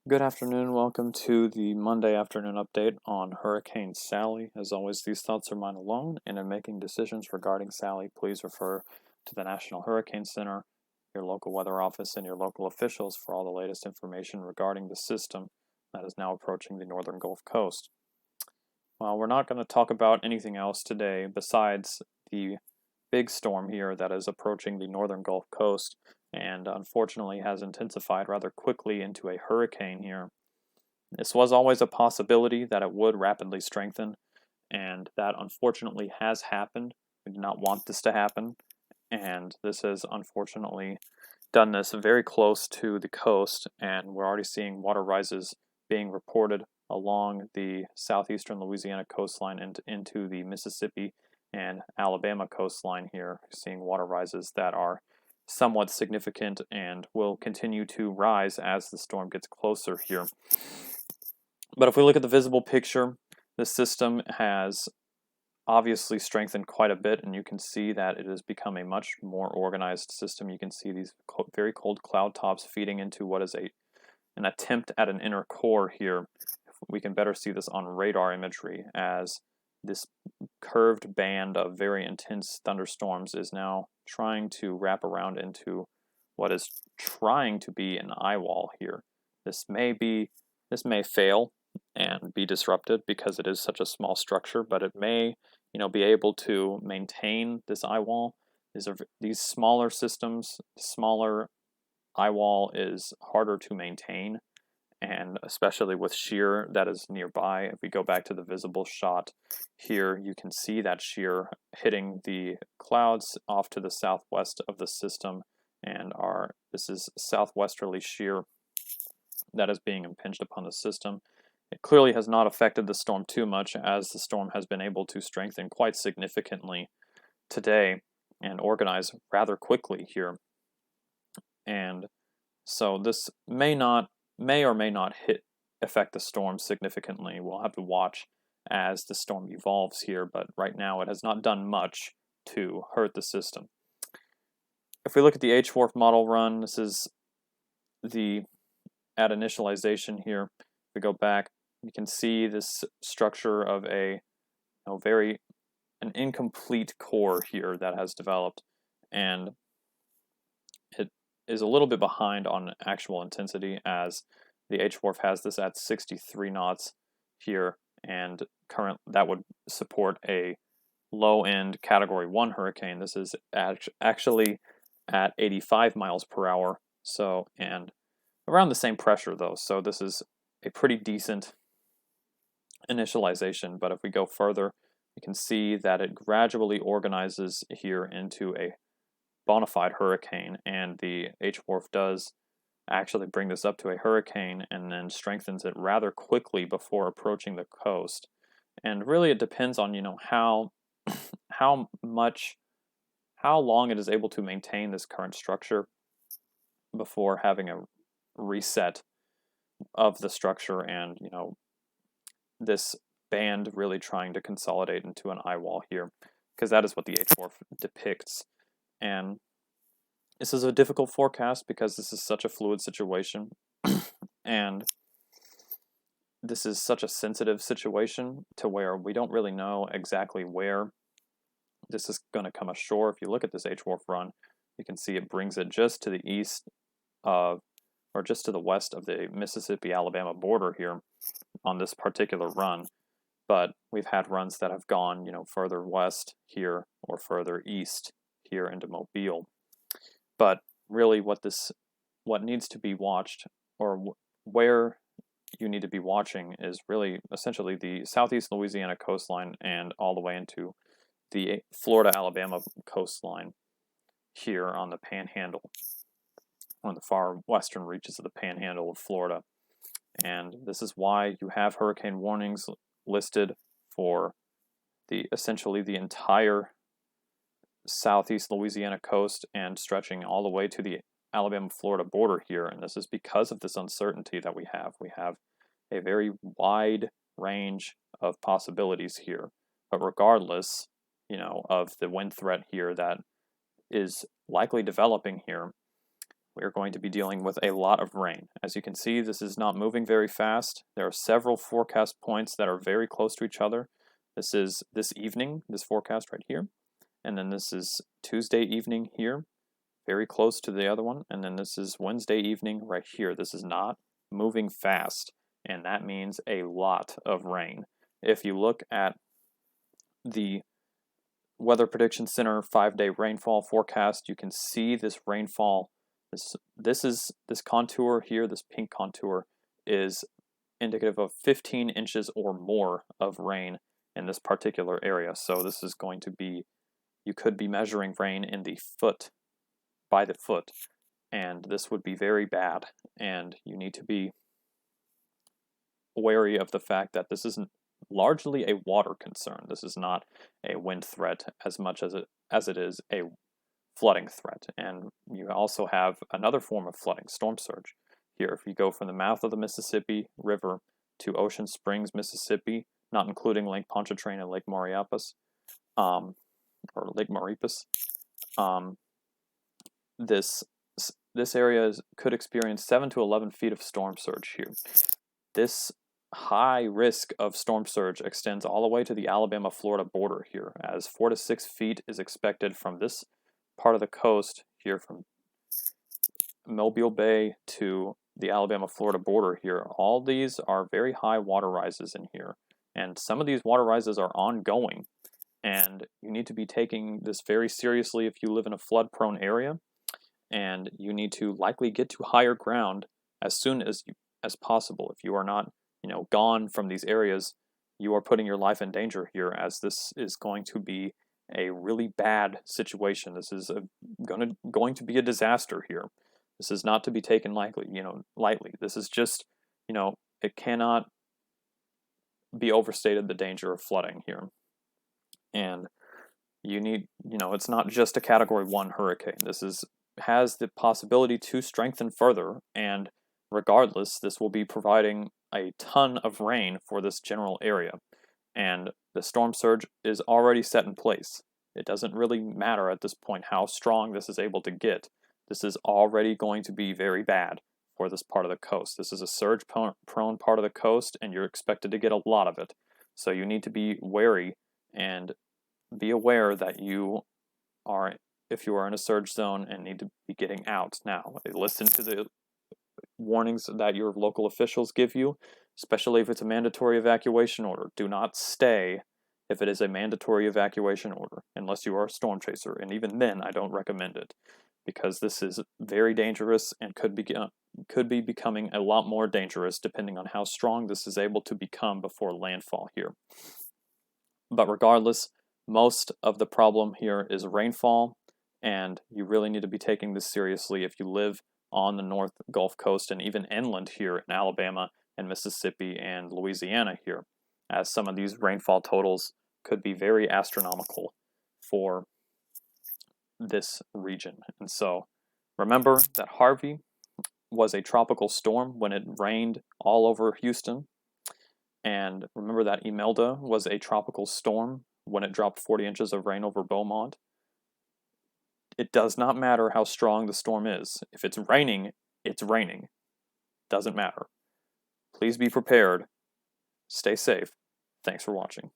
Good afternoon. Welcome to the Monday afternoon update on Hurricane Sally. As always, these thoughts are mine alone, and in making decisions regarding Sally, please refer to the National Hurricane Center, your local weather office, and your local officials for all the latest information regarding the system that is now approaching the northern Gulf Coast. Well, we're not going to talk about anything else today besides the big storm here that is approaching the northern Gulf Coast and unfortunately has intensified rather quickly into a hurricane here. This was always a possibility that it would rapidly strengthen, and that unfortunately has happened. We did not want this to happen, and this has unfortunately done this very close to the coast, and we're already seeing water rises being reported along the southeastern Louisiana coastline and into the Mississippi and Alabama coastline here, seeing water rises that are somewhat significant and will continue to rise as the storm gets closer here. But if we look at the visible picture, the system has obviously strengthened quite a bit, and you can see that it has become a much more organized system. You can see these very cold cloud tops feeding into what is an attempt at an inner core here. We can better see this on radar imagery as this curved band of very intense thunderstorms is now trying to wrap around into what is trying to be an eye wall here. This may fail and be disrupted because it is such a small structure, but it may, be able to maintain this eye wall. These smaller systems, smaller eye wall is harder to maintain, and especially with shear that is nearby. If we go back to the visible shot here, you can see that shear hitting the clouds off to the southwest of the system, and this is southwesterly shear that is being impinged upon the system. It clearly has not affected the storm too much, as the storm has been able to strengthen quite significantly today and organize rather quickly here. And so this may or may not affect the storm significantly. We'll have to watch as the storm evolves here, but right now it has not done much to hurt the system. If we look at the HWRF model run, this is at initialization here. If we go back, you can see this structure of an incomplete core here that has developed, and it is a little bit behind on actual intensity, as the HWRF has this at 63 knots here, and that would support a low-end Category 1 hurricane. This is actually at 85 miles per hour, and around the same pressure though, so this is a pretty decent initialization. But if we go further, you can see that it gradually organizes here into a bona fide hurricane, and the HWRF does actually bring this up to a hurricane and then strengthens it rather quickly before approaching the coast. And really it depends on how long it is able to maintain this current structure before having a reset of the structure, and this band really trying to consolidate into an eye wall here, because that is what the HWRF depicts. And this is a difficult forecast because this is such a fluid situation and this is such a sensitive situation to where we don't really know exactly where this is going to come ashore. If you look at this HWRF run, you can see it brings it just to the east of, or just to the west of the Mississippi-Alabama border here on this particular run. But we've had runs that have gone, further west here or further east here into Mobile. But really what needs to be watched, or where you need to be watching, is really essentially the southeast Louisiana coastline and all the way into the Florida-Alabama coastline here on the Panhandle, on the far western reaches of the Panhandle of Florida. And this is why you have hurricane warnings listed for essentially the entire southeast Louisiana coast and stretching all the way to the Alabama-Florida border here. And this is because of this uncertainty that we have. We have a very wide range of possibilities here. But regardless, of the wind threat here that is likely developing here, we're going to be dealing with a lot of rain. As you can see, this is not moving very fast. There are several forecast points that are very close to each other. This is this evening, this forecast right here. And then this is Tuesday evening here, very close to the other one. And then this is Wednesday evening right here. This is not moving fast, and that means a lot of rain. If you look at the Weather Prediction Center 5-day rainfall forecast, you can see this rainfall. This contour here, this pink contour, is indicative of 15 inches or more of rain in this particular area. So this is going to be, you could be measuring rain in the foot, by the foot, and this would be very bad. And you need to be wary of the fact that this isn't largely a water concern. This is not a wind threat as much as it is a flooding threat. And you also have another form of flooding, storm surge. Here, if you go from the mouth of the Mississippi River to Ocean Springs, Mississippi, not including Lake Pontchartrain and Lake Maurepas, or Lake Maurepas, this area could experience 7 to 11 feet of storm surge here. This high risk of storm surge extends all the way to the Alabama-Florida border here, as 4 to 6 feet is expected from this part of the coast here, from Mobile Bay to the Alabama-Florida border here. All these are very high water rises in here, and some of these water rises are ongoing, and you need to be taking this very seriously if you live in a flood-prone area, and you need to likely get to higher ground as soon as possible. If you are not, gone from these areas, you are putting your life in danger here, as this is going to be a really bad situation. This is going to be a disaster here. This is not to be taken lightly. This is just, it cannot be overstated, the danger of flooding here. And you need, it's not just a Category 1 hurricane. This has the possibility to strengthen further, and regardless, this will be providing a ton of rain for this general area. And the storm surge is already set in place. It doesn't really matter at this point how strong this is able to get. This is already going to be very bad for this part of the coast. This is a surge-prone part of the coast, and you're expected to get a lot of it. So you need to be wary and be aware that if you are in a surge zone, and need to be getting out now. Listen to the warnings that your local officials give you, especially if it's a mandatory evacuation order. Do not stay if it is a mandatory evacuation order, unless you are a storm chaser, and even then I don't recommend it, because this is very dangerous and could be becoming a lot more dangerous depending on how strong this is able to become before landfall here. But regardless, most of the problem here is rainfall, and you really need to be taking this seriously if you live on the North Gulf Coast and even inland here in Alabama and Mississippi and Louisiana here, as some of these rainfall totals could be very astronomical for this region. And so remember that Harvey was a tropical storm when it rained all over Houston, and remember that Imelda was a tropical storm when it dropped 40 inches of rain over Beaumont. It does not matter how strong the storm is. If it's raining, it's raining. Doesn't matter. Please be prepared. Stay safe. Thanks for watching.